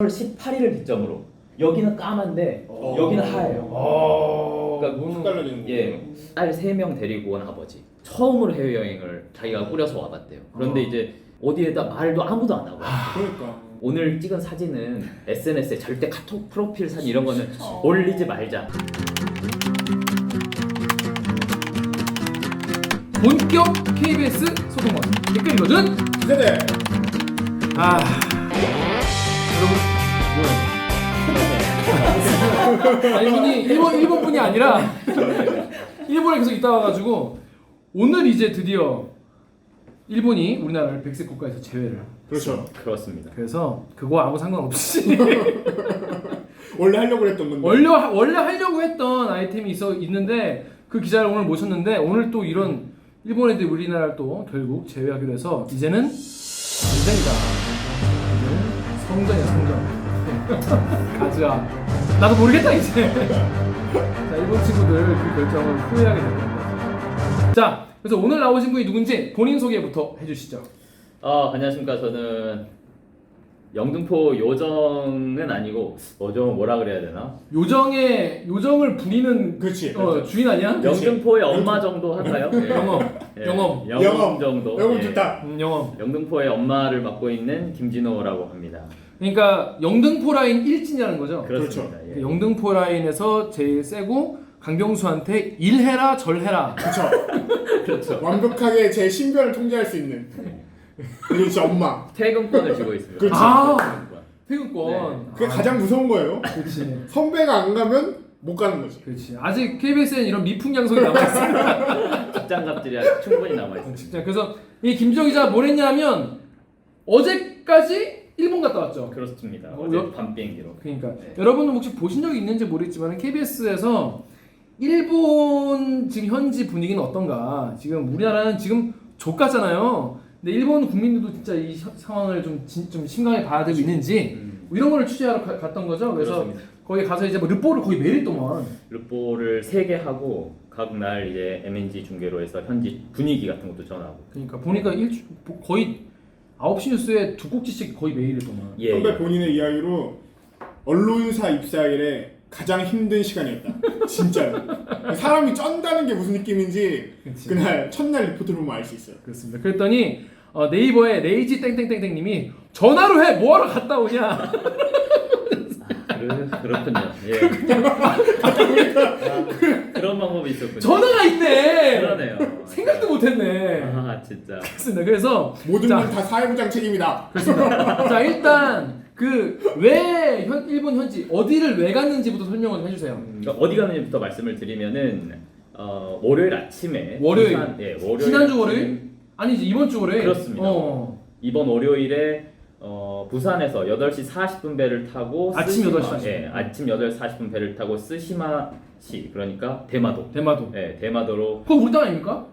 10월 18일을 기점으로 여기는 까만데 여기는 하얘요. 그러니까 확 달라지는 거. 예, 딸 3명 데리고 온 아버지 처음으로 해외여행을 자기가 꾸려서 와봤대요. 그런데 이제 어디에다 말도 아무도 안 하고 그러니까. 오늘 찍은 사진은 SNS에 절대 카톡 프로필 사진 이런 거는 올리지 말자. 본격 KBS 소통원 댓글 읽어준 세대. 여러분 뭐야? 아니 이분이 일본 분이 아니라 일본에 계속 있다 와가지고 오늘 이제 드디어 일본이 우리나라를 백색 국가에서 제외를. 그렇죠. 그렇습니다. 그래서 그거 아무 상관없이 원래 하려고 했던 건데. 원래 하려고 했던 아이템이 있는데 그 기자를 오늘 모셨는데 오늘 또 이런 일본 애들이 우리나라를 또 결국 제외하기로 해서 이제는 전쟁이다. 이제는 성전이야 성전. 가즈아. 나도 모르겠다 이제. 자 일본 친구들 그 결정을 후회하게 될 겁니다. 자 그래서 오늘 나오신 분이 누군지 본인 소개부터 해주시죠. 안녕하십니까. 저는 영등포 요정은 아니고 뭐라 그래야 되나? 요정을 부리는 그렇지. 주인 아니야? 영등포의 엄마 정도 할까요? 예. 영업. 영업 정도. 영업 예. 좋다. 영업. 영등포의 엄마를 맡고 있는 김진호라고 합니다. 그러니까 영등포 라인 일진이라는 거죠. 그렇습니다. 예. 영등포 라인에서 제일 세고 강병수한테 일해라 절해라. 그렇죠. 그렇죠. 완벽하게 제 신변을 통제할 수 있는. 그리고 진짜 엄마. 퇴근권을 쥐고 있습니다. 그렇지. 퇴근권. 네. 그게 가장 무서운 거예요. 그렇지. 선배가 안 가면 못 가는 거지. 그렇지. 아직 KBS에는 이런 미풍양속이 남아 있습니다. 직장 갑질이 충분히 남아 있습니다. 진짜. 그래서 이 김지영 기자 뭘 했냐면 어제까지 일본 갔다 왔죠. 그렇습니다. 어, 어제 밤 비행기로. 그러니까 네. 여러분은 혹시 보신 적이 있는지 모르겠지만 KBS에서 일본 지금 현지 분위기는 어떤가? 지금 우리나라는 지금 족같잖아요. 근데 일본 국민들도 진짜 이 상황을 좀 심각하게 받아들이고 있는지 이런 거를 취재하러 갔던 거죠. 그래서 그렇습니다. 거기 가서 이제 뭐 르포를 거의 매일 동안 르포를 3개 하고 각 날 이제 MNG 중계로 해서 현지 분위기 같은 것도 전하고. 그러니까 보니까 거의 9시 뉴스에 2꼭지씩 거의 매일 동안. 예. 선배 본인의 이야기로 언론사 입사일에 가장 힘든 시간이었다. 진짜로. 사람이 쩐다는 게 무슨 느낌인지 그치. 그날 첫날 리포트를 보면 알 수 있어요. 그렇습니다. 그랬더니 네이버에 레이지 땡땡땡땡님이 전화로 해 뭐하러 갔다 오냐. 그렇군요. 예. 그런 방법이 있었군요. 전화가 있네. 그러네요. 생각도 못했네. 아 진짜. 그렇습니다. 그래서 모든 자, 건 다 사회부장 책임이다. 그렇습니다. 자 일단 그 왜 일본 현지 어디를 왜 갔는지부터 설명을 해주세요. 그러니까 어디 가는지부터 말씀을 드리면은 월요일 아침에 월요일. 월요일 지난주 월요일? 아니지 이번 주 월요일. 그렇습니다. 이번 월요일에 부산에서 8시 40분 배를 타고 아침 8시 40분. 예, 아침 8시 40분 배를 타고 스시마시 그러니까 대마도. 대마도. 예, 대마도로 그거 우리 땅 아닙니까?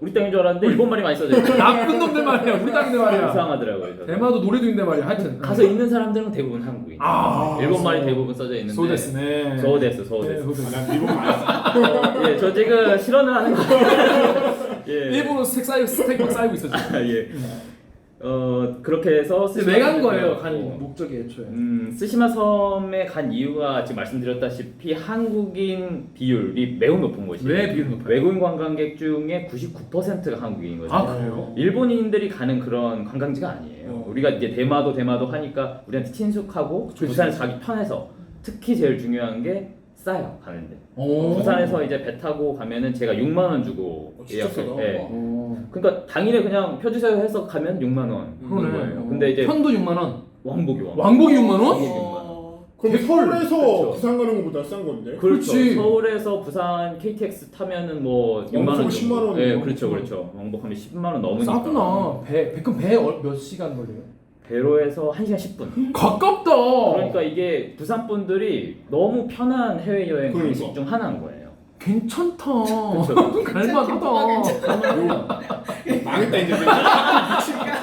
우리 땅인 줄 알았는데 일본 말이 많이 써져 있어요. 나쁜 놈들 말이야. 우리 땅인데 말이야. 이상하더라고요. 저도. 대마도 노래도 있는데 말이야. 하여튼 가서 있는 사람들은 대부분 한국인. 일본 말이 대부분 써져 있는데. 소데스네. 소데스. 난 일본 말. 예, 저 지금 실언을 하는 거예요. 예. 일본어 스택 막 쌓이고 있어 지금. 예. 그렇게 해서 왜 간 거예요? 스시마 간 목적이 애초에. 스시마 섬에 간 이유가 지금 말씀드렸다시피 한국인 비율이 매우 높은 곳이에요. 왜 비율이 높아요? 외국인 관광객 중에 99%가 한국인이거든요. 아 그래요? 일본인들이 가는 그런 관광지가 아니에요. 우리가 이제 대마도 하니까 우리한테 친숙하고 그치. 부산에서 가기 편해서 특히 제일 중요한 게 싸요 가는데. 오. 부산에서 이제 배 타고 가면은 제가 6만 원 주고 진짜 세다. 예. 오. 그러니까 당일에 그냥 펴주세요 해서 가면 6만 원 그러네. 거예요. 근데 이제 편도 6만 원. 왕복이 왕복이 6만 원? 왕복이 6만 원. 그럼 대설. 서울에서 그렇죠. 부산 가는 것보다 싼 건데. 그렇죠. 그렇지. 서울에서 부산 KTX 타면은 뭐 6만 원. 왕복 정도. 10만 원. 예, 그렇죠. 왕복하면 10만 원 넘으니까. 싸구나. 그럼 배 몇 시간 걸려요? 배로에서 1시간 10분. 가깝다. 그러니까 이게 부산 분들이 너무 편한 해외 여행 그러니까. 방식 중 하나인 거예요. 괜찮다. 그쵸. 갈만하다. 망했다 이제.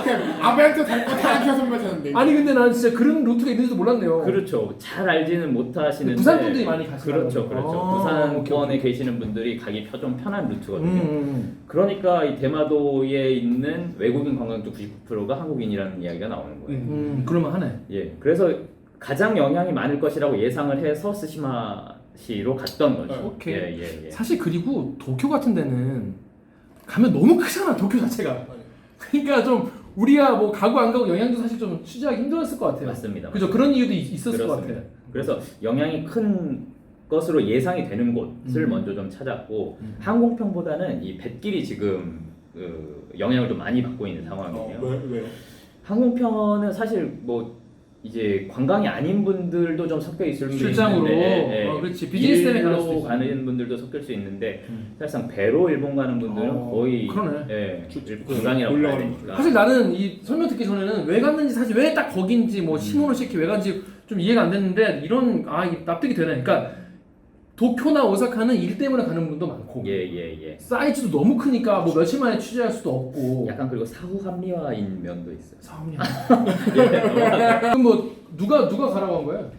그냥 아베한테 달고 다 켜선만 사는데. 아니 근데 난 진짜 그런 루트가 있는지도 몰랐네요. 그렇죠. 잘 알지는 못하시는데 부산 분들이 많이 가시나요? 그렇죠. 아, 부산권에 오케이. 계시는 분들이 가기 좀 편한 루트거든요. 음. 그러니까 이 대마도에 있는 외국인 관광객 99%가 한국인이라는 이야기가 나오는 거예요. 그러면 하네. 예, 그래서 가장 영향이 많을 것이라고 예상을 해서 스시마시로 갔던 거죠. 오케이. 예. 사실 그리고 도쿄 같은 데는 가면 너무 크잖아 도쿄 자체가. 그러니까 좀 우리가 뭐 가고 안 가고 영향도 사실 좀 취재하기 힘들었을 것 같아요. 맞습니다. 그죠? 그런 이유도 있었을 것 그렇습니다. 같아요. 그래서 영향이 큰 것으로 예상이 되는 곳을 먼저 좀 찾았고 항공편보다는 이 뱃길이 지금 그 영향을 좀 많이 받고 있는 상황이에요. 왜요? 항공편은 사실 뭐 이제 관광이 아닌 분들도 좀 섞여 있을 수 출장으로. 있는데, 그렇지. 비즈니스 때문에 갈 수도 일로 있지. 가는 분들도 섞일 수 있는데 사실상 배로 일본 가는 분들은 거의 그러네. 예, 관광이라고 봐야 올라가는 되니까. 사실 나는 이 설명 듣기 전에는 왜 갔는지 사실 왜 딱 거긴지 뭐 시모노시키 왜 갔는지 좀 이해가 안 됐는데 이런 이게 납득이 되네. 그러니까 도쿄나 오사카는 일 때문에 가는 분도 많고 예. 사이즈도 너무 크니까 뭐 며칠 만에 취재할 수도 없고 약간 그리고 사후 합리화인 면도 있어요. 사업량. 예, 그럼 뭐 누가 가라고 한 거예요?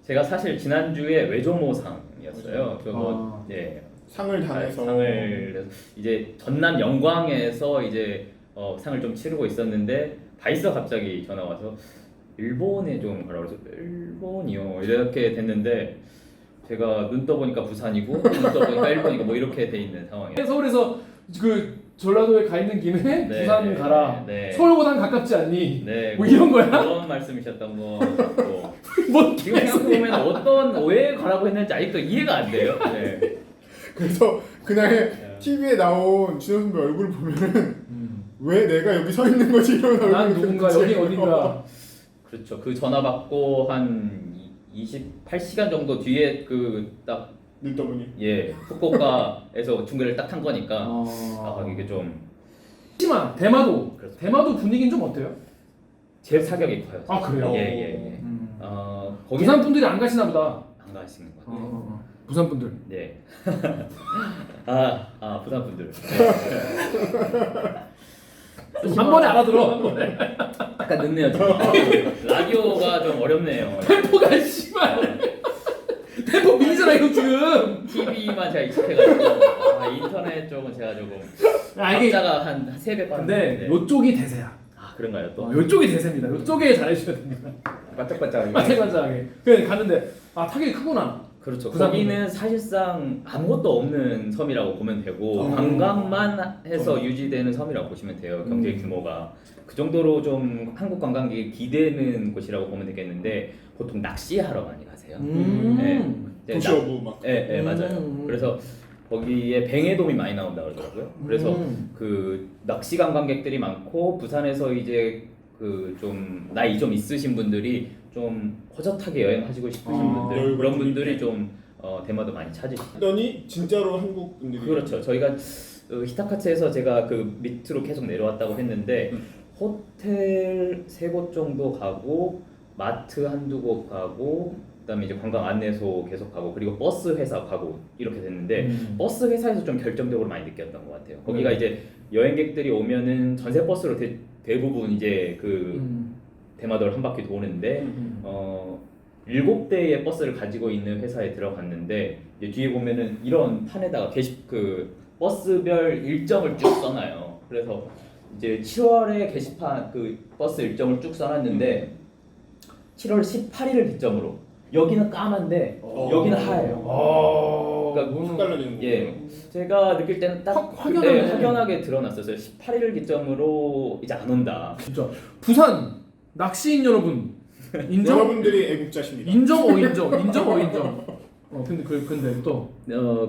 제가 사실 지난주에 외조모상이었어요. 그거 예. 상을 당해서 상을 해서 이제 전남 영광에서 이제 상을 좀 치르고 있었는데 바이스가 갑자기 전화 와서 일본에 좀 가라고 해서 일본이요 이렇게 됐는데 제가 눈 떠보니까 부산이고 눈 떠보니까 일본이고 뭐 이렇게 돼 있는 상황이에요. 서울에서 그 전라도에 가 있는 김에 네, 부산 가라. 네. 서울보단 가깝지 않니? 네, 뭐 이런 거야? 그런 말씀이셨던 거 같고 뭐 지금 생각해보면 어떤 왜 가라고 했는지 아직도 이해가 안 돼요. 네. 그래서 그날 네. TV에 나온 진호 선배 얼굴 보면은 왜 내가 여기 서 있는 거지 이런 난 얼굴이 누군가 도대체. 여기 어딘가. 그렇죠. 그 전화 받고 한 28시간 정도 뒤에 그딱 눈 떠보니 예, 후쿠오카에서 중계를 딱 한 거니까 이게 좀 제 하지만 대마도 그렇습니다. 대마도 분위기는 좀 어때요? 사격이 커요. 아 그래요? 예. 거기는 부산 분들이 안 가시나 보다. 안 가시는 것 같아요. 부산 분들. 네. 부산 분들. 한 번에 알아들어. 한 번에. 약간 늦네요. 지금. 라디오가 좀 어렵네요. 템포가 씨발. 템포 밀리잖아 이거 지금. TV만 제가 익숙해가지고 인터넷 쪽은 제가 조금 이게 박자가 한 3배 빠른데. 근데 요쪽이 대세야. 그런가요 또? 요쪽이 대세입니다. 요쪽에 잘해주셔야 됩니다. 반짝반짝하게. 반짝반짝하게. 그래 갔는데 타격이 크구나. 그렇죠. 부산 거기는 사실상 아무것도 없는 섬이라고 보면 되고 관광만 해서 유지되는 섬이라고 보시면 돼요. 경제 규모가 그 정도로 좀 한국 관광객이 기대는 곳이라고 보면 되겠는데 보통 낚시하러 많이 가세요. 네. 도시어부 막 네, 맞아요. 그래서 거기에 뱅에돔이 많이 나온다 그러더라고요. 그래서 그 낚시 관광객들이 많고 부산에서 이제 그 좀 나이 좀 있으신 분들이 좀 허젓하게 여행하시고 싶으신 분들 그런 분들이 좀 대마도 많이 찾으시죠. 했더니 진짜로 한국 분들이 그렇죠. 저희가 히타카츠에서 제가 그 밑으로 계속 내려왔다고 했는데 호텔 3곳 정도 가고 마트 한두 곳 가고 그다음에 이제 관광 안내소 계속 가고 그리고 버스 회사 가고 이렇게 됐는데 버스 회사에서 좀 결정적으로 많이 느꼈던 것 같아요. 거기가 이제 여행객들이 오면은 전세 버스로 대부분 이제 그 대마도를 한 바퀴 도는데 7대의 버스를 가지고 있는 회사에 들어갔는데 이제 뒤에 보면은 이런 판에다가 그 버스별 일정을 쭉 써놔요. 그래서 이제 7월에 게시판 그 버스 일정을 쭉 써놨는데 7월 18일을 기점으로 여기는 까만데 여기는 하얘요. 그러니까 확 달라지는 예, 제가 느낄 때는 딱 확연하네. 확연하게 드러났었어요. 18일을 기점으로 이제 안 온다. 진짜 부산 낚시인 여러분 인정 여러분들이 애국자십니다. 인정 어인정. 근데 또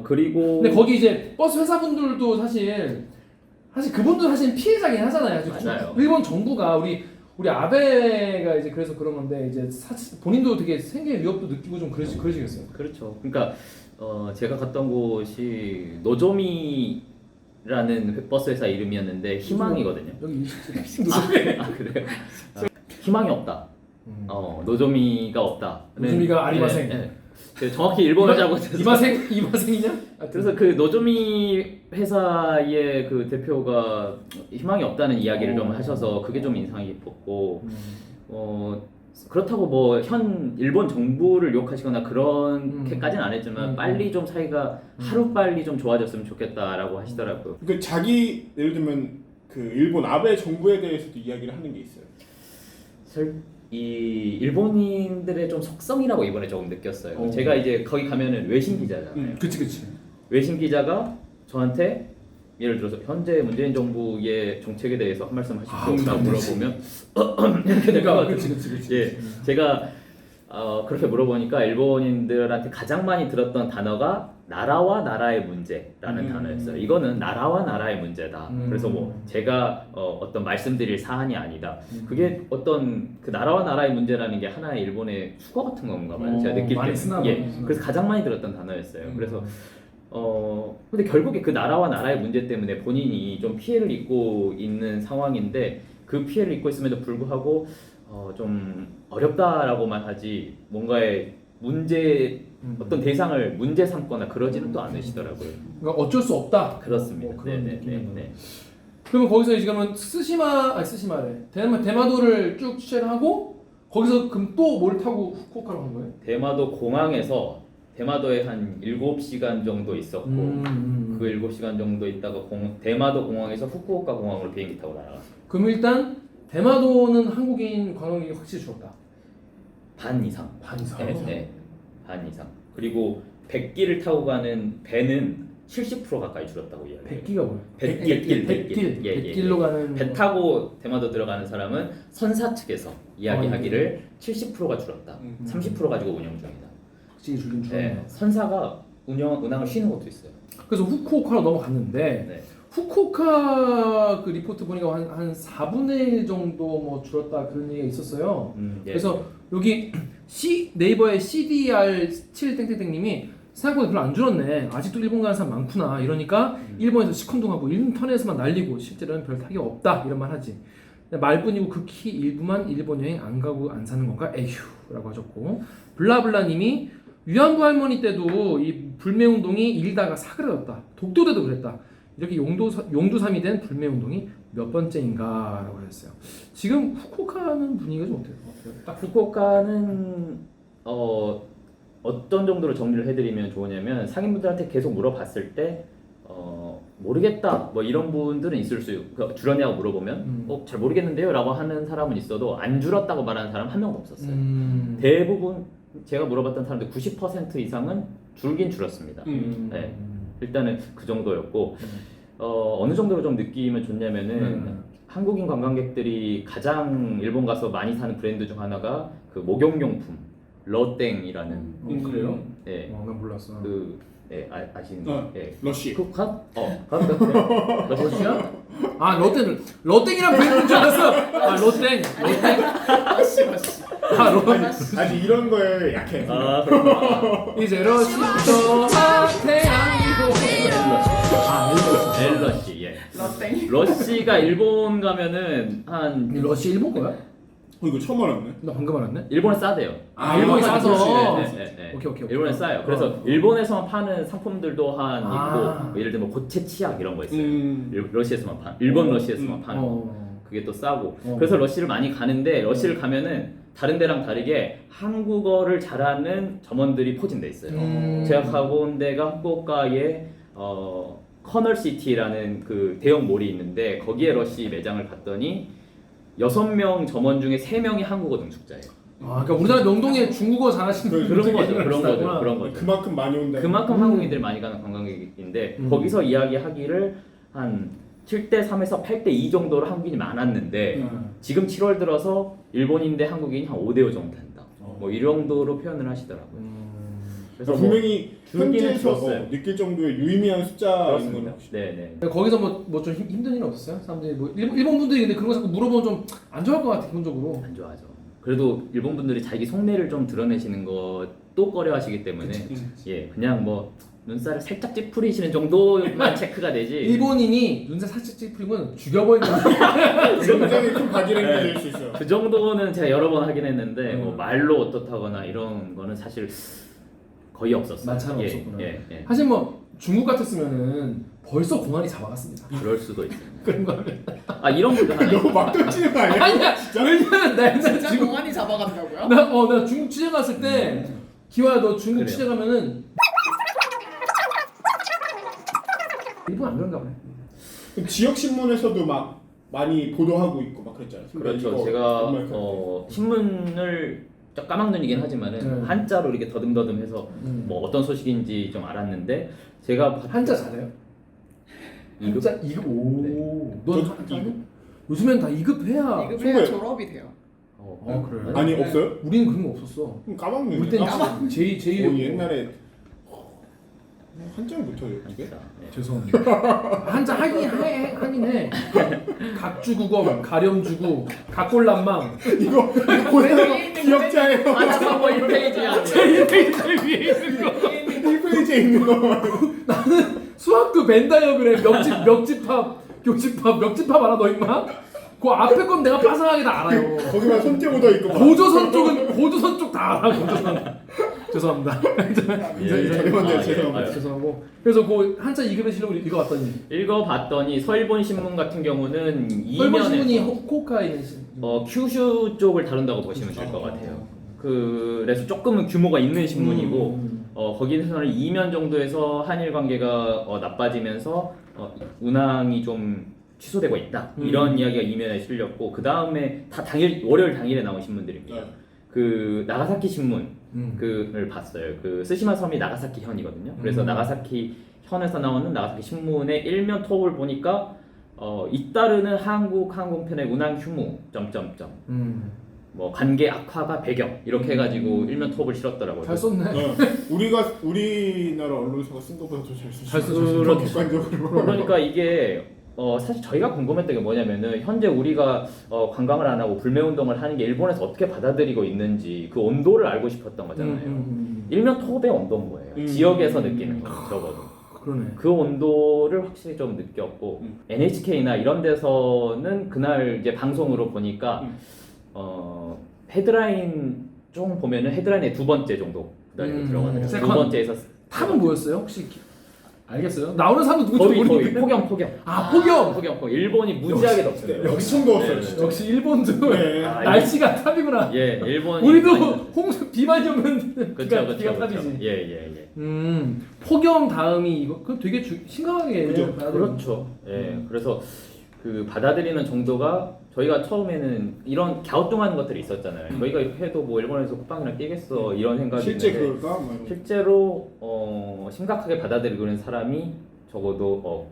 그리고 근데 거기 이제 버스 회사분들도 사실 그분도 사실 피해자긴 하잖아요. 맞아요. 일본 정부가 우리 아베가 이제 그래서 그런 건데 이제 본인도 되게 생계 위협도 느끼고 좀 그러시겠어요. 그렇죠. 그러니까 제가 갔던 곳이 노조미라는 버스 회사 이름이었는데 희망이거든요. 여기 일식집. 그래요? 희망이 없다. 노조미가 없다. 노조미가 아리마생. 네. 정확히 일본어자고 이마생이냐? 그래서 그 노조미 회사의 그 대표가 희망이 없다는 이야기를 좀 하셔서 그게 좀 인상이 깊었고 그렇다고 뭐 현 일본 정부를 욕하시거나 그렇게까지는 안 했지만 빨리 좀 사이가 하루 빨리 좀 좋아졌으면 좋겠다라고 하시더라고요. 그 자기 예를 들면 그 일본 아베 정부에 대해서도 이야기를 하는 게 있어요. 이 일본인들의 좀 속성이라고 이번에 조금 느꼈어요. 어. 제가 이제 거기 가면은 외신 기자잖아요. 그치. 외신 기자가 저한테 예를 들어서 현재 문재인 정부의 정책에 대해서 한 말씀 하십시오라고 물어보면 이렇게 될 것 같아요. 그치. 예, 제가 그렇게 물어보니까 일본인들한테 가장 많이 들었던 단어가 나라와 나라의 문제라는 단어였어요. 이거는 나라와 나라의 문제다. 그래서 뭐 제가 어떤 말씀드릴 사안이 아니다. 그게 어떤 그 나라와 나라의 문제라는 게 하나의 일본의 수거 같은 건가 봐요. 제가 느낄 많이 때는. 쓰나 예, 봐요. 그래서 가장 많이 들었던 단어였어요. 그래서 근데 결국에 그 나라와 나라의 문제 때문에 본인이 좀 피해를 입고 있는 상황인데 그 피해를 입고 있음에도 불구하고 좀 어렵다라고만 하지 뭔가의 문제 어떤 대상을 문제 삼거나 그러지는 또 않으시더라고요. 그러니까 어쩔 수 없다. 그렇습니다. 뭐 그런 네네네. 느낌인 네. 그러면 거기서 지금은 스시마래 대마도를 쭉 취재를 하고 거기서 그럼 또 뭘 타고 후쿠오카로 간 거예요? 대마도 공항에서 대마도에 한 7시간 정도 있었고 그 7시간 정도 있다가 대마도 공항에서 후쿠오카 공항으로 비행기 타고 날아갔어요. 그럼 일단 대마도는 한국인 관광객이 확실히 줄었다. 반 이상. 반 이상. 네. 반 이상. 그리고 100기를 타고 가는 배는 70% 가까이 줄었다고 이야기해요. 백기가 뭐야? 백길. 예, 백길로 가는 배 타고 대마도 들어가는 사람은 선사 측에서 이야기하기를 70%가 줄었다. 30% 가지고 운영 중이다. 확실히 줄긴 줄었네. 네, 선사가 운항을 쉬는 것도 있어요. 그래서 후쿠오카로 넘어갔는데 네. 후쿠오카 그 리포트 보니까 한 4분의 1 정도 뭐 줄었다 그런 얘기가 있었어요. 예. 그래서 여기 네이버의 CDR7땡땡땡님이 생각보다 별로 안 줄었네. 아직도 일본 가는 사람 많구나. 이러니까 일본에서 시큰둥하고 인터넷에서만 날리고 실제로는 별 타격 없다 이런 말 하지. 말뿐이고 극히 일부만 일본 여행 안 가고 안 사는 건가? 에휴라고 하셨고 블라블라님이 위안부 할머니 때도 이 불매운동이 일다가 사그라졌다. 독도 때도 그랬다. 이렇게 용두삼이 된 불매운동이 몇 번째인가라고 하셨어요. 지금 후쿠오카는 분위기가 좀 어때요? 딱 후쿠오카는 어떤 정도로 정리를 해드리면 좋으냐면 상인분들한테 계속 물어봤을 때 모르겠다 뭐 이런 분들은 있을 수 있고 줄었냐고 물어보면 잘 모르겠는데요라고 하는 사람은 있어도 안 줄었다고 말하는 사람 한 명도 없었어요. 대부분 제가 물어봤던 사람들 90% 이상은 줄긴 줄었습니다. 네. 일단은 그 정도였고 어느 정도로 좀 느끼면 좋냐면은 한국인 관광객들이 가장 일본 가서 많이 사는 브랜드 중 하나가 그 목욕용품 러땡이라는 그래요? 네. 난 몰랐어. 아시는 예. 러쉬. 러시아? 아 러땡이란 브랜드인 줄 알았어. 아 러땡. 아직 이런 거에 약해. 이제 러시부터 태양이로. 엘러시 예. 러시가 일본 가면은 한 러시 일본 거야? 이거 처음 알았네. 나 방금 알았네. 일본에 싸대요. 일본이 싸서. 네. 오케이. 일본에 싸요. 그래서 일본에서만 파는 상품들도 한 있고 뭐 예를 들면 고체 치약 이런 거 있어요. 러시에서만 일본 러시에서만 파는 거. 그게 또 싸고. 그래서 러시를 많이 가는데 러시를 가면은 다른 데랑 다르게 한국어를 잘하는 점원들이 포진돼 있어요. 제가 가본 데가 후쿠오카에 커널시티라는 그 대형 몰이 있는데 거기에 러시 매장을 갔더니 6명 점원 중에 3명이 한국어 능숙자예요. 그러니까 우리나라 명동에 중국어 잘하시는 그런 거죠. 그만큼 많이 온다. 그만큼 한국인들 많이 가는 관광객인데 거기서 이야기하기를 한 7대3에서 8대2 정도로 한국인이 많았는데 지금 7월 들어서 일본인대 한국인이 한 5대5 정도 된다. 뭐 이 정도로 표현을 하시더라고요. 그래서 분명히 줄기는 현지에서 줄었어요. 느낄 정도의 유의미한 숫자인 건 네네. 거기서 뭐 좀 힘든 일 없었어요? 사람들이 뭐 일본 분들이 근데 그런 거 자꾸 물어보면 좀 안 좋아할 것 같아 기본적으로. 안 좋아하죠. 그래도 일본 분들이 자기 속내를 좀 드러내시는 것도 꺼려하시기 때문에 예 그냥 뭐 눈살을 살짝 찌푸리시는 정도만 체크가 되지. 일본인이 눈살 살짝 찌푸리면 죽여버리는 굉장히 큰 바지랭이 될 수 있어요. 그 정도는 제가 여러 번 하긴 했는데 뭐 말로 어떻다거나 이런 거는 사실 거의 없었어요. 많지는 없었구나. 예. 사실 뭐 중국 같았으면은 벌써 공안이 잡아갔습니다. 그럴 수도 있어요. 그런 거 이런 분도 하나 너무 있어요. 막 던지는 거 아니야? 아니야. 왜냐면 나 옛날에 진짜 지금 공안이 잡아간다고요? 나 중국 취재 갔을 때 기와야 너 중국 그래요. 취재 가면은 일본 안 그런가 보네. 지역 신문에서도 막 많이 보도하고 있고 막 그랬잖아요. 근데 그렇죠. 이거 제가 정말 신문을 까막눈이긴 하지만은 네. 한자로 이렇게 더듬더듬해서 뭐 어떤 소식인지 좀 알았는데 제가 한자 잘해요? 이급? 한자 2급. 오. 넌 저도 한자 이급. 요즘엔 다 2급해야. 이급해야 졸업이 돼요. 그래. 아니 네. 없어요? 우리는 그런 거 없었어. 그럼 까먹는 우리 때는 제이 옛날에 한자를 못해요 어떻게? 한자. 네. 죄송합니다. 한자 하긴 해. 각주국어, 가렴주구, 각골남망. 이거 고생 기억자예요. 한자 상호 1페이지야. 제일 위에 있는 거. 1페이지에 있는 거. 수학도 벤 다이어그램 멱집합 알아 너 임마? 그 앞에 건 내가 빠삭하게 다 알아요. 거기만 손재 묻어 있고. 고조선 쪽 다 알아. 고조선. 죄송합니다. 저렴한데 죄송합니다. 죄송하고. 그래서 그 한자 2급의 실력을 읽어봤더니 읽어봤더니 서일본 신문 같은 경우는 설문 신문이 2면에서 후쿠오카에 있는 큐슈 쪽을 다룬다고 보시면 될 것 같아요. 그래서 조금은 규모가 있는 신문이고 거기서는 2면 정도에서 한일 관계가 나빠지면서 운항이 좀 취소되고 있다 이런 이야기가 2면에 실렸고 그 다음에 다 월요일 당일에 나온 신문들입니다. 네. 그 나가사키 신문 그를 봤어요. 그 스시마 섬이 나가사키 현이거든요. 그래서 나가사키 현에서 나오는 나가사키 신문의 일면 톱을 보니까 잇따르는 한국 항공편의 운항 휴무 점점점 뭐 관계 악화가 배경 이렇게 해가지고 일면 톱을 실었더라고요. 잘 썼네. 우리나라 언론사가 쓴 것보다 더 잘 잘 쓰죠. 쓰죠. 더 객관적으로. 그러니까 이게 사실 저희가 궁금했던 게 뭐냐면은 현재 우리가 관광을 안 하고 불매 운동을 하는 게 일본에서 어떻게 받아들이고 있는지 그 온도를 알고 싶었던 거잖아요. 일면 톱의 온도는 뭐예요? 지역에서 느끼는 거 적어도. 그러네. 그 온도를 확실히 좀 느꼈고 NHK나 이런 데서는 그날 이제 방송으로 보니까 헤드라인 좀 보면은 헤드라인의 두 번째 정도 들어가는 두 세컨. 번째에서 탑은 뭐였어요? 혹시 알겠어요? 나오는 사람도 누군지 거의 모르겠는데. 폭염. 폭염. 일본이 무지하게 덥습니다. 엄청 더웠어요. 네, 역시 일본도 네. 날씨가 탑이구나. 예, 일본이 우리도 많이 비만 오면 그렇죠. 비가 탑이지. 예. 폭염 다음이 이거 그 되게 심각하게 그죠. 그렇죠. 예. 그래서 그 받아들이는 정도가 저희가 처음에는 이런 갸우뚱하는 것들이 있었잖아요. 저희가 해도 뭐 일본에서 국방이랑 뛰겠어 이런 생각이 실제 있는데 그럴까? 뭐 이런. 실제로 심각하게 받아들이는 사람이 적어도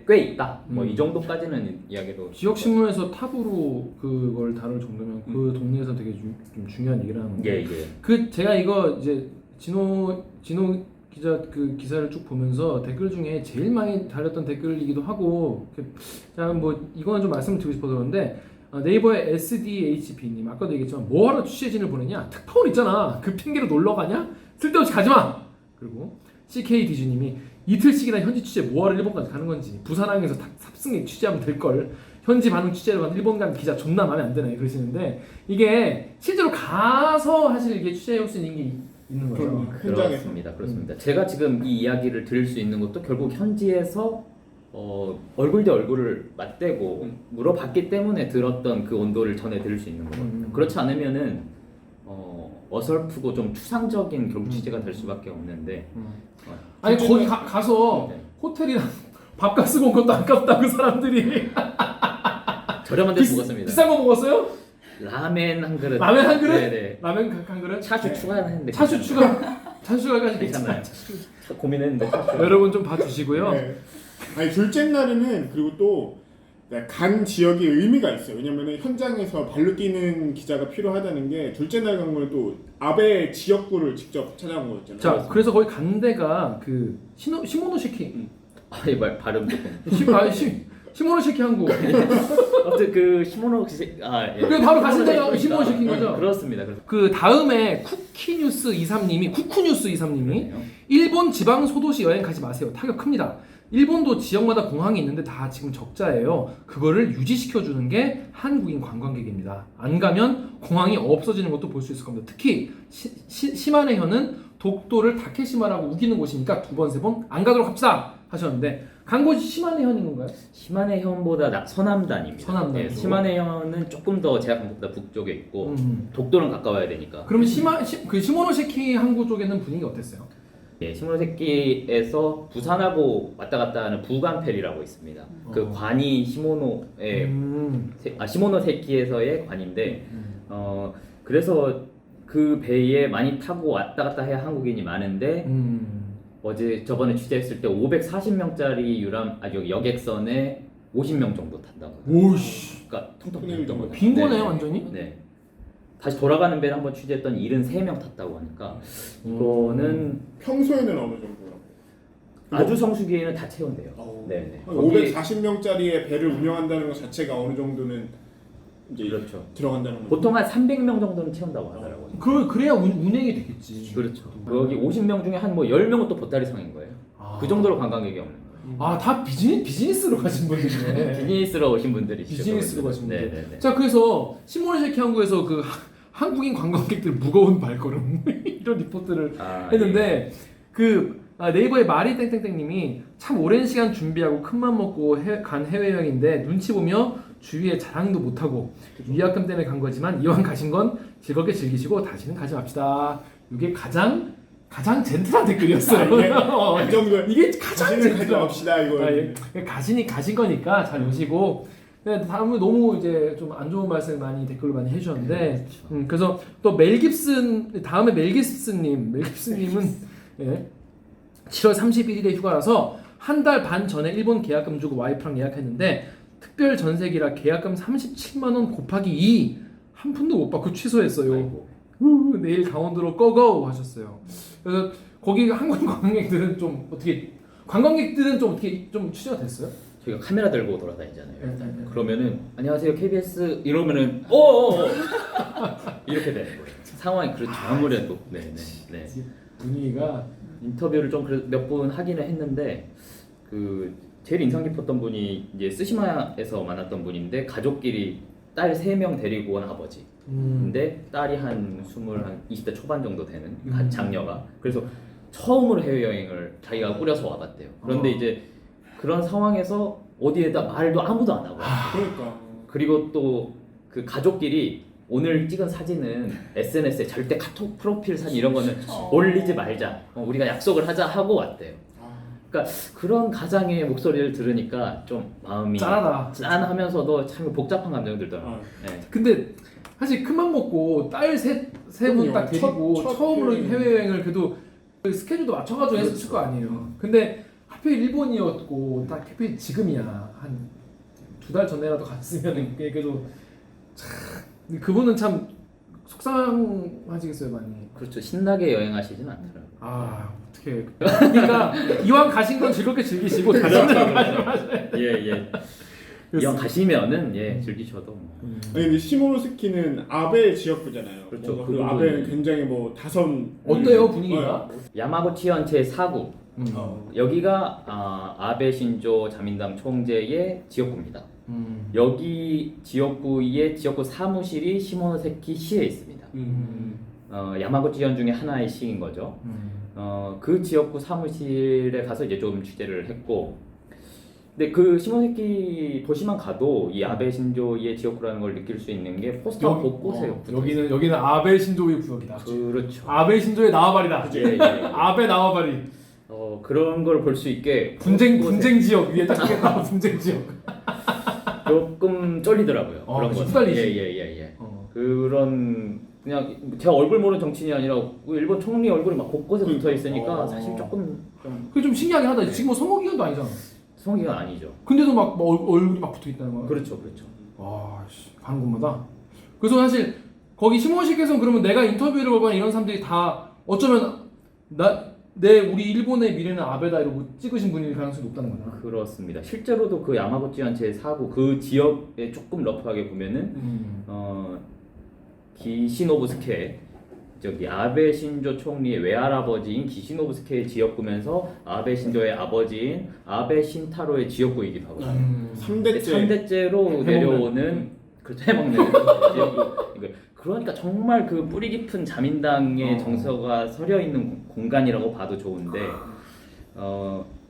꽤 있다. 뭐 이 정도까지는 이야기도 지역 신문에서 탑으로 그걸 다룰 정도면 그 동네에서 되게 좀 중요한 얘기를 하는 거예요. 예. 그 제가 이거 이제 진호 기자 그 기사를 쭉 보면서 댓글 중에 제일 많이 달렸던 댓글이기도 하고 자 뭐 이거는 좀 말씀을 드리고 싶어서 그런데 네이버의 SDHP님 아까도 얘기했지만 뭐하러 취재진을 보내냐 특파원 있잖아 그 핑계로 놀러 가냐 쓸데없이 가지마 그리고 CKD주님이 이틀씩이나 현지 취재 뭐하러 일본까지 가는 건지 부산항에서 탑승에 취재하면 될걸 현지 반응 취재를 간 일본 간 기자 존나 마음에 안 드네 그러시는데 이게 실제로 가서 사실 이게 취재해올 수 있는 게 있는 거죠. 그렇습니다. 제가 지금 이 이야기를 들을 수 있는 것도 결국 현지에서 얼굴 대 얼굴을 맞대고 물어봤기 때문에 들었던 그 온도를 전해 들을 수 있는 거거든요. 그렇지 않으면은 어설프고 좀 추상적인 결국 취재가 될 수밖에 없는데 아니 거기 가서 네. 호텔이랑 밥값 쓰고 온 것도 아깝다 그 사람들이 저렴한 데서 먹었습니다. 비싼 거 먹었어요? 라멘 한 그릇. 라멘 한 그릇? 네네. 라멘 한 그릇? 차슈 추가했는데 차슈 추가까지 괜찮아요. 고민했는데 차슈. 여러분 좀 봐주시고요. 네. 아니 둘째 날에는 그리고 또 간 지역이 의미가 있어요. 왜냐면은 현장에서 발로 뛰는 기자가 필요하다는 게 둘째 날 간 걸 또 아베 지역구를 직접 찾아온 거였잖아요. 자 그래서 거기 간 데가 그 시모노시키 아이 말 발음 조금. 시모노시키 한국 아무튼 그 시모노시키 예. 그 바로 가신 데가 시모노시키인 거죠? 그렇습니다. 그 다음에 쿠쿠뉴스 23님이 일본 지방 소도시 여행 가지 마세요. 타격 큽니다. 일본도 지역마다 공항이 있는데 다 지금 적자예요. 그거를 유지시켜주는 게 한국인 관광객입니다. 안 가면 공항이 없어지는 것도 볼 수 있을 겁니다. 특히 시마네현은 독도를 다케시마라고 우기는 곳이니까 2번, 3번 안 가도록 합시다 하셨는데 간 곳이 시마네현인 건가요? 시마네현보다 서남단입니다. 서남단 예, 시마네현은 조금 더 제가 간 곳보다 북쪽에 있고 독도는 가까워야 되니까. 그러면 그 시모노시키 항구 쪽에는 분위기 어땠어요? 예, 시모노세키에서 부산하고 왔다 갔다 하는 부관페리라고 있습니다. 그 관이 시모노의 시모노세키에서의 관인데 그래서 그 배에 많이 타고 왔다 갔다 해야 한국인이 많은데 어제 저번에 취재했을 때 540명짜리 여객선에 50명 정도 탄다고. 오씨. 그러니까 통통 빈 거죠. 빈 거네 네. 완전히. 네. 다시 돌아가는 배를 한번 취재했더니 73명 탔다고 하니까 이거는 평소에는 어느 정도요? 아주 성수기에는 다 채운대요. 네. 540명짜리의 배를 운영한다는 것 자체가 어느 정도는 이제 그렇죠. 들어간다는 거죠. 보통 한 300명 정도는 채운다고 하더라고요. 그래야 운행이 되겠지. 그렇죠. 여기 50명 중에 한 뭐 10명은 또 보따리상인 거예요. 그 정도로 관광객이 없는 거예요. 다 비즈니스로 가신 분들이네. 비즈니스로 오신 분들이시죠. 비즈니스로 가신 분들. 네네네. 자, 그래서 시모노세키 항구에서 그 한국인 관광객들 무거운 발걸음 이런 리포트를 했는데 네이버의 마리 땡땡땡님이 참 오랜 시간 준비하고 큰맘 먹고 간 해외여행인데 눈치 보며 주위에 자랑도 못하고 위약금 때문에 간 거지만 이왕 가신 건 즐겁게 즐기시고 다시는 가지 맙시다. 이게 가장 젠틀한 댓글이었어요. 이게 가장 젠틀한. 맙시다 이거. 가신 거니까 잘 오시고. 네, 다음은 너무 이제 좀 안 좋은 말씀 많이 댓글로 많이 해주셨는데, 그래서 또 멜 깁슨 다음에 멜 깁슨님은 예, 7월 31일에 휴가라서 한 달 반 전에 일본 계약금 주고 와이프랑 예약했는데 특별 전세기라 계약금 37만 원 곱하기 2 한 푼도 못 받고 취소했어요. 내일 강원도로 고고 하셨어요. 그래서 거기 한국 관광객들은 좀 어떻게 취재가 됐어요? 저희가 카메라 들고 돌아다니잖아요. 네. 그러면은 안녕하세요 KBS 이러면은 오 이렇게 되는 거예요. 상황이 그렇죠. 아무래도 네. 분위기가 인터뷰를 좀 몇 분 하기는 했는데 그 제일 인상 깊었던 분이 이제 스시마에서 만났던 분인데 가족끼리 딸 3명 데리고 온 아버지. 근데 딸이 한 20대 초반 정도 되는 장녀가. 그래서 처음으로 해외여행을 자기가 꾸려서 와봤대요. 그런데 이제 그런 상황에서 어디에다 말도 아무도 안 하고. 그러니까. 그리고 또 그 가족끼리 오늘 찍은 사진은 SNS에 절대 카톡 프로필 사진 이런 거는 올리지 말자. 우리가 약속을 하자 하고 왔대요. 그러니까 그런 가장의 목소리를 들으니까 좀 마음이 짠하면서도 참 복잡한 감정이 들더라고요. 네. 근데 사실 큰맘 먹고 딸 세 분 딱 데리고 처음으로 해외여행을 그래도 그 스케줄도 맞춰가지고 했을 거 아니에요. 근데 하필 일본이었고 딱 하필 지금이야. 한 2달 전에라도 갔으면 그래도 참 그분은 참 속상하시겠어요 많이. 그렇죠. 신나게 여행하시진 않더라고요. 어떻게 그러니까 이왕 가신 건 즐겁게 즐기시고 다시는 가지 마세요. 예. 이왕 가시면은 즐기셔도 뭐. 아니 근데 시모노세키는 아베 지역구잖아요. 그렇죠. 그 아베는 굉장히 뭐 다선 어때요 분위기가? 야마구치현 제4구 여기가 아베 신조 자민당 총재의 지역구입니다. 여기 지역구의 지역구 사무실이 시모노세키 시에 있습니다. 야마구치현 중에 하나의 시인 거죠. 그 지역구 사무실에 가서 이제 좀 취재를 했고, 근데 그 시모노세키 도시만 가도 이 아베 신조의 지역구라는 걸 느낄 수 있는 게 포스터 곳곳에 여기는 아베 신조의 구역이다. 그렇죠. 아베 신조의 나와바리다. 예. 아베 나와바리. 그런 걸 볼 수 있게 분쟁 지역 위에 딱 찍겠다. 분쟁 지역. 조금 쫄리더라고요. 그런 거. 후달리지. 예. 그런 그냥 제 얼굴 모르는 정치인이 아니라 일본 총리 얼굴이 막 곳곳에 붙어 있으니까 사실 조금 그게 좀 신기하긴 하다. 지금 뭐 선거 기간도 아니잖아. 선거 기간 아니죠. 근데도 막 얼굴이 막 붙어 있다는 거야. 그렇죠. 와, 가는 곳마다. 그래서 사실 거기 시모노세키에서는 그러면 내가 인터뷰를 보거나 이런 사람들이 다 어쩌면 우리 일본의 미래는 아베다 이러고 찍으신 분일 가능성이 높다는 거잖아. 그렇습니다. 실제로도 그 야마구치현 제4구 그 지역에 조금 러프하게 보면은 기시노부스케 저기 아베 신조 총리의 외할아버지인 기시노부스케의 지역구면서 아베 신조의 아버지인 아베 신타로의 지역구이기도 하거든요. 3대째로 내려오는 그렇죠. 해먹는 지역구. 그러니까 정말 그 뿌리 깊은 자민당의 정서가 서려 있는 공간이라고 봐도 좋은데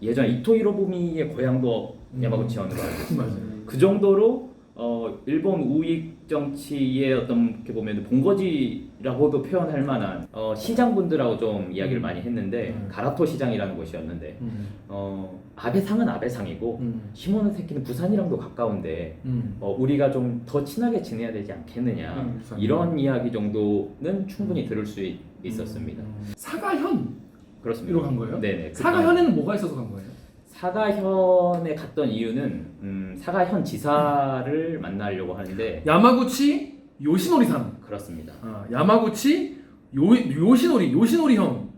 예전 이토 히로부미의 고향도 야마구치현으로 알고 있어요. 그 정도로 일본 우익 정치의 어떻게 보면 본거지라고도 표현할 만한 시장분들하고 좀 이야기를 많이 했는데 가라토 시장이라는 곳이었는데 아베상은 아베상이고 시모노세키는 부산이랑도 가까운데 우리가 좀 더 친하게 지내야 되지 않겠느냐 이런 이야기 정도는 충분히 들을 수 있었습니다. 사가현 그렇습니다. 이로 간 거예요? 네네. 사가현에는 뭐가 있어서 간 거예요? 사가현에 갔던 이유는 사가현 지사를 만나려고 하는데 야마구치 요시노리상. 그렇습니다. 야마구치 요시노리 형.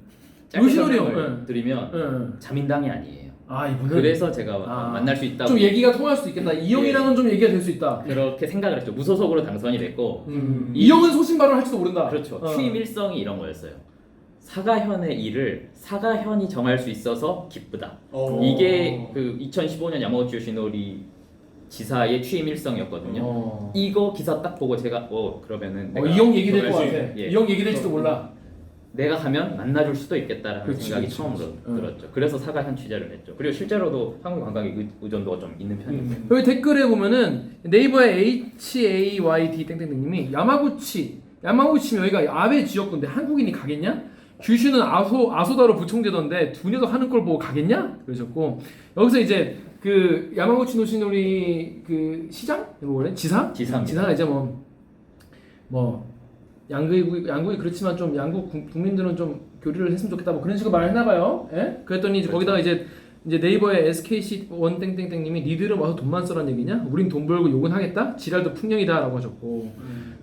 짧게 요시노리 형. 설명을 드리면 예. 자민당이 아니에요. 이분은 그래서 제가 만날 수 있다고 좀 얘기가 통할 수 있겠다. 이 형이랑은 좀 얘기가 될 수 있다. 그렇게 생각을 했죠. 무소속으로 당선이 됐고 이 형은 소신 발언할지도 모른다. 그렇죠. 취임 일성이 이런 거였어요. 사가현의 일을 사가현이 정할 수 있어서 기쁘다. 이게 그 2015년 야마구치 요시노리 지사의 취임 일성이었거든요. 이거 기사 딱 보고 제가 그러면은 이 형 얘기 될 것 정말 같아. 예. 이 형 얘기 될지도 몰라. 내가 가면 만나줄 수도 있겠다라는 그렇지, 생각이 그렇지, 처음으로 그렇지. 들었죠. 그래서 사가현 취재를 했죠. 그리고 실제로도 한국 관광의 의존도가 좀 있는 편입니다. 여기 댓글에 보면은 네이버의 HAYD 땡땡땡님이 야마구치면 여기가 아베 지역구인데 한국인이 가겠냐? 규슈는 아소다로 부총재던데 두녀도 하는 걸 보고 가겠냐? 그러셨고 여기서 이제 그 야마구치 노시노리 그 시장? 뭐래? 지사입니다. 지사가 이제 뭐 양국이 그렇지만 좀 양국 국민들은 좀 교류를 했으면 좋겠다 뭐 그런 식으로 말을 했나봐요. 예? 그랬더니 이제 거기다가 이제 네이버의 SKC 원 땡땡땡님이 니들은 와서 돈만 써란 얘기냐? 우린 돈 벌고 욕은 하겠다? 지랄도 풍년이다라고 하셨고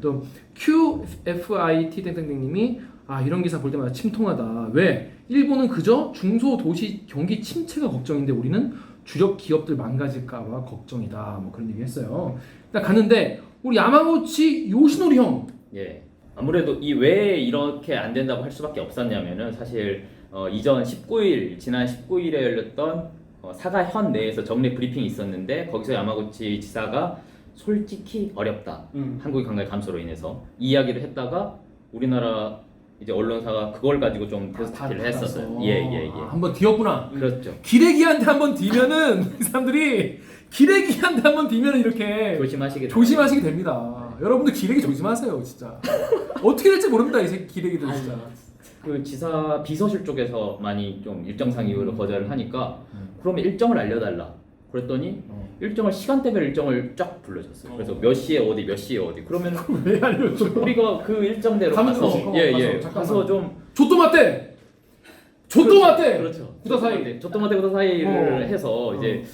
또 QFIT 땡땡땡님이 이런 기사 볼 때마다 침통하다. 왜? 일본은 그저 중소도시 경기 침체가 걱정인데 우리는 주력 기업들 망가질까봐 걱정이다. 뭐 그런 얘기 했어요. 딱 갔는데 우리 야마구치 요시노리 형. 예. 아무래도 이 왜 이렇게 안 된다고 할 수밖에 없었냐면은 사실 지난 19일에 열렸던 사가현 내에서 정례 브리핑이 있었는데 거기서 야마구치 지사가 솔직히 어렵다. 한국의 관광 감소로 인해서 이 이야기를 했다가 우리나라 이제 언론사가 그걸 가지고 좀 테스트를 했었어요. 예. 한번 뒤었구나. 그렇죠. 기레기한테 한번 뒤면은 이 사람들이 기레기한테 한번 뒤면은 이렇게 조심하시게 됩니다. 여러분들 기레기 조심하세요, 진짜. 어떻게 될지 모릅니다, 이 새끼 기레기들 진짜. 그 지사 비서실 쪽에서 많이 좀 일정상 이유로 거절을 하니까 그러면 일정을 알려달라. 그랬더니 시간대별 일정을 쫙 불러줬어요. 그래서 몇 시에 어디, 몇 시에 어디. 그러면 왜 알려줘? 우리가 그 일정대로 가서 좀 조또마떼. 그렇죠. 구다사이. 조또마떼 구다사이를 해서 이제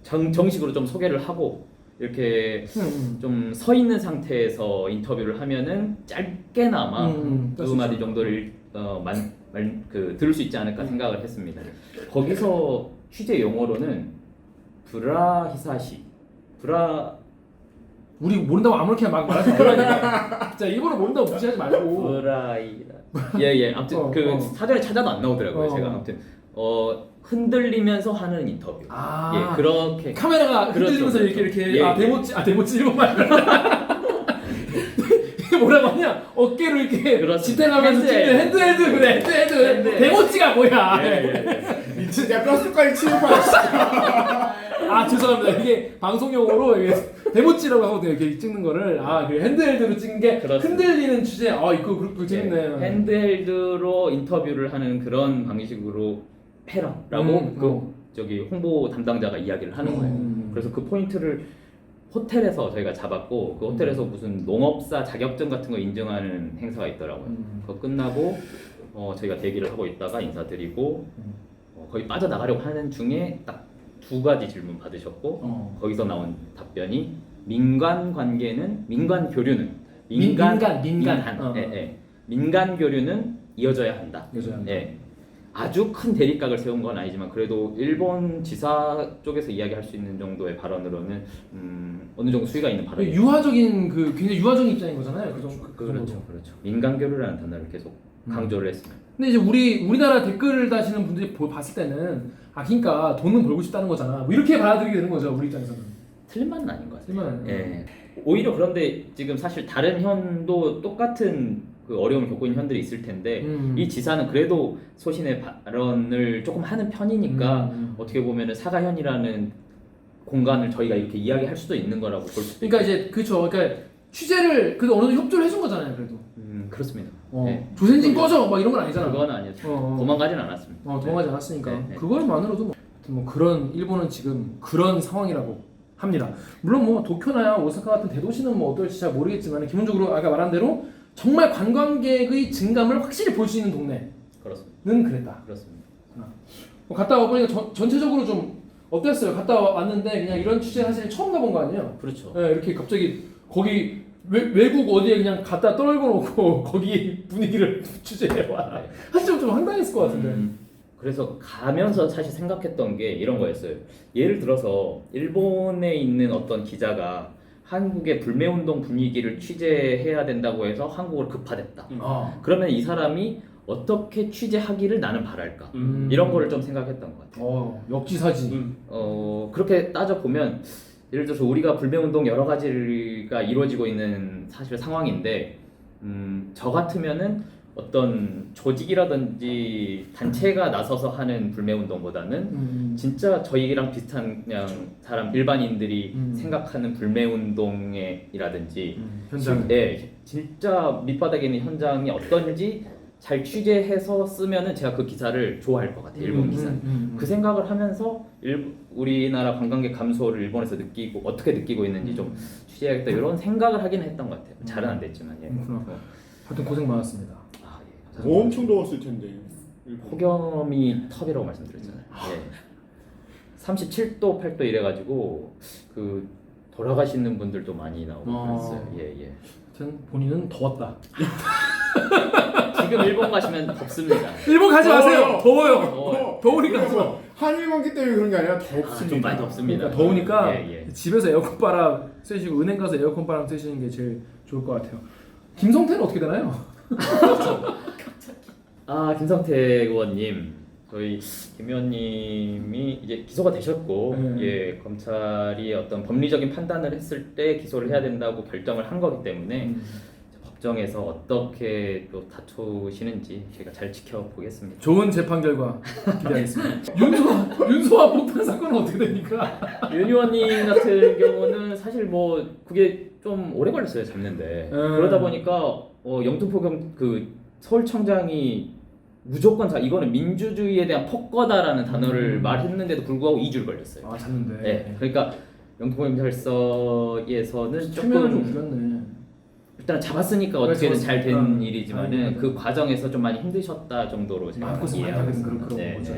정식으로 좀 소개를 하고 이렇게 좀 서 있는 상태에서 인터뷰를 하면은 짧게나마 두 마디 정도를 들을 수 있지 않을까 생각을 했습니다. 거기서 취재 용어로는 우리 모른다고 아무렇게나 막 말하지 말라니까. 진짜 일본어 모른다고 무시하지 말고. 아무튼 사전에 찾아도 안 나오더라고요. 제가 아무튼 흔들리면서 하는 인터뷰. 그렇게 카메라가 흔들리면서 그렇죠. 이렇게 데모치 일본말. 이게 뭐라고 하냐? 어깨로 이렇게 지탱하면서 찍는 핸드헬드 그래. 핸드헬드. 데모치가 뭐야? 진짜 뼛속까지 치는 거야. 죄송합니다. 이게 방송용어로 이게 데모치라고 하거든요. 이렇게 찍는 거를 그 핸드헬드로 찍은 게 흔들리는 주제. 이거 그렇고 재밌네. 핸드헬드로 인터뷰를 하는 그런 방식으로 해라라고 저기 홍보 담당자가 이야기를 하는 거예요. 그래서 그 포인트를 호텔에서 저희가 잡았고 그 호텔에서 무슨 농업사 자격증 같은 거 인증하는 행사가 있더라고요. 그거 끝나고 저희가 대기를 하고 있다가 인사드리고 거의 빠져나가려고 하는 중에 딱 2가지 질문 받으셨고 거기서 나온 답변이 민간 교류는 민간 교류는 이어져야 한다. 아주 큰 대립각을 세운 건 아니지만 그래도 일본 지사 쪽에서 이야기할 수 있는 정도의 발언으로는 어느 정도 수위가 있는 발언이에요. 굉장히 유화적인 입장인 거잖아요. 그렇죠. 민간 교류라는 단어를 계속 강조를 했습니다. 근데 이제 우리나라 댓글 다시는 분들이 봤을 때는 그러니까 돈은 벌고 싶다는 거잖아. 뭐 이렇게 받아들이게 되는 거죠. 우리 입장에서는. 틀린 말은 아닌 것 같아요. 틀린 말은 아니에요. 오히려 그런데 지금 사실 다른 현도 똑같은 그 어려움을 겪고 있는 현들이 있을 텐데 이 지사는 그래도 소신의 발언을 조금 하는 편이니까 어떻게 보면은 사가현이라는 공간을 저희가 이렇게 이야기할 수도 있는 거라고 볼 수. 그러니까 이제 그렇죠. 그러니까 취재를 그래도 어느 정도 협조를 해준 거잖아요. 그래도. 그렇습니다. 조센진 꺼져 막 이런 건 아니잖아. 그건 아니었죠. 도망가진 않았습니다. 도망가지 않았으니까 네. 그걸만으로도 뭐 그런 일본은 지금 그런 상황이라고 합니다. 물론 뭐 도쿄나 오사카 같은 대도시는 뭐 어떨지 잘 모르겠지만 기본적으로 아까 말한 대로 정말 관광객의 증감을 확실히 볼 수 있는 동네는 그렇습니다. 그랬다. 그렇습니다. 갔다 와보니까 전체적으로 좀 어땠어요? 갔다 왔는데 그냥 이런 취재 사실 처음 가본 거 아니에요? 그렇죠. 네, 이렇게 갑자기 거기 외국 어디에 그냥 갖다 떨궈 놓고 거기 분위기를 취재해와. 네. 사실 좀 황당했을 것 같은데. 그래서 가면서 사실 생각했던 게 이런 거였어요. 예를 들어서 일본에 있는 어떤 기자가 한국의 불매운동 분위기를 취재해야 된다고 해서 한국으로 급파됐다. 그러면 이 사람이 어떻게 취재하기를 나는 바랄까? 이런 거를 좀 생각했던 것 같아요. 역지사지. 그렇게 따져보면 예를 들어서 우리가 불매운동 여러 가지가 이루어지고 있는 사실 상황인데 저 같으면은 어떤 조직이라든지 단체가 나서서 하는 불매운동보다는 진짜 저희랑 비슷한 그냥 사람 일반인들이 생각하는 불매운동이라든지 현장. 진짜 밑바닥에 있는 현장이 어떤지 잘 취재해서 쓰면은 제가 그 기사를 좋아할 것 같아요. 일본 기사는. 그 생각을 하면서 우리나라 관광객 감소를 일본에서 느끼고 어떻게 느끼고 있는지 좀 취재해야겠다 이런 생각을 하기는 했던 것 같아요. 잘은 안 됐지만. 하여튼 고생 많았습니다. 엄청 더웠을 텐데. 폭염이 텁이라고 말씀드렸잖아요. 37도, 8도 이래가지고 그 돌아가시는 분들도 많이 나오고 그랬어요. 하여튼 본인은 더웠다. 지금 일본 가시면 덥습니다. 일본 가지 마세요. 더워요. 더우니까 가지 마. 한일 관계 때문에 그런 게 아니라 덥습니다. 좀 많이 덥습니다. 그러니까 더우니까 예. 집에서 에어컨 바람 쐬시고 은행 가서 에어컨 바람 쐬시는 게 제일 좋을 것 같아요. 김성태는 어떻게 되나요? 김성태 의원님, 저희 김 의원님이 이제 기소가 되셨고, 검찰이 어떤 법리적인 판단을 했을 때 기소를 해야 된다고 결정을 한 거기 때문에 법정에서 어떻게 또 다투시는지 제가 잘 지켜보겠습니다. 좋은 재판 결과 기대하겠습니다. 윤소아 폭탄 사건은 어떻게 됩니까? 윤 의원님 같은 경우는 사실 뭐 그게 좀 오래 걸렸어요 잡는데 그러다 보니까 영등포경 그 서울청장이 무조건 이거는 민주주의에 대한 폭거다라는 단어를 말했는데도 불구하고 2주를 걸렸어요. 잡는데. 네, 그러니까 영등포경찰서에서는 최면을 좀 조금 줄였네. 일단 잡았으니까 어떻게든 잘 된 일이지만은 아, 그 과정에서 좀 많이 힘드셨다 정도로 제가 마음고생 많이 이해하고 하게 된 있습니다. 그런 거죠.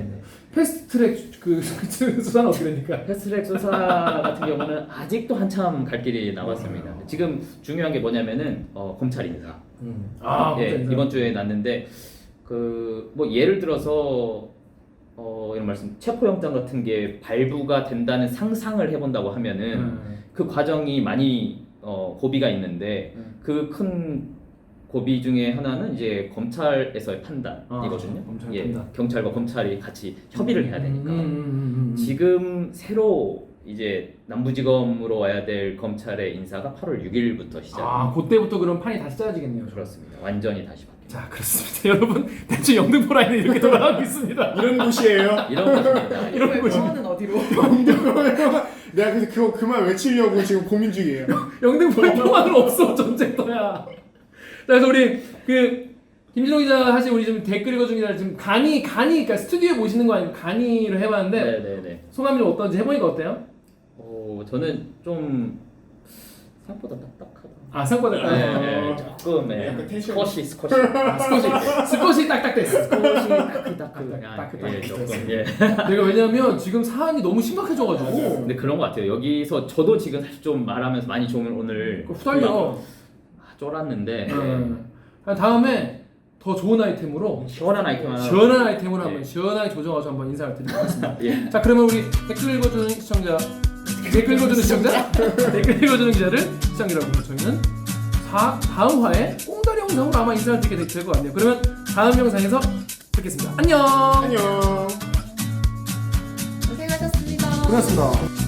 패스트트랙 그 수사는 어떻게 됩니까? 패스트트랙 수사 같은 경우는 아직도 한참 갈 길이 남았습니다. 지금 중요한 게 뭐냐면은 검찰 인사. 검찰 인사. 이번 주에 났는데 그 뭐 예를 들어서 이런 말씀 체포영장 같은 게 발부가 된다는 상상을 해본다고 하면은 그 과정이 많이 고비가 있는데 그 큰 고비 중에 하나는 이제 검찰에서의 판단이거든요. 판단. 경찰과 검찰이 같이 협의를 해야 되니까. 지금 새로 이제 남부지검으로 와야 될 검찰의 인사가 8월 6일부터 시작. 그때부터 그럼 판이 다시 짜지겠네요. 그렇습니다. 완전히 다시 바뀝니다. 자, 그렇습니다. 여러분, 대충 영등포 라인은 이렇게 돌아가고 있습니다. 이런 곳이에요. 이런 곳입니다. 이런 곳이. 병원은 어디로? 내가 그래서 그만 외치려고 지금 고민 중이에요. 영등포에 평화는 없어 전쟁터야. 그래서 우리 김진호 기자 사실 우리 지금 댓글 읽어주는 기자 지금 강의 그러니까 스튜디오에 모시는 거 아니고 강의를 해봤는데 네네네. 소감이 좀 어떤지 해보니까 어때요? 저는 좀 생각보다 딱딱하다. 생각보다 조금 약간 텐션. 스쿼시 스쿼시 딱딱됐어. 따끈따끈. 조금 예. 내가 왜냐면 지금 사안이 너무 심각해져가지고 근데 그런 것 같아요. 여기서 저도 지금 사실 좀 말하면서 많이 좀 오늘 후달려. 쫄았는데 다음에 더 좋은 아이템으로 시원한 아이템 하나. 한번 시원하게 조정해서 한번 인사를 드리도록 하겠습니다. 예. 자, 그러면 우리 댓글 읽어주는 시청자, 댓글 읽어주는 기자를 시청자 여러분, 저희는 다음 화에 꽁다리 영상으로 아마 인사를 드리게 될 것 같네요. 그러면 다음 영상에서 뵙겠습니다. 안녕. 안녕. 고생하셨습니다. 고맙습니다.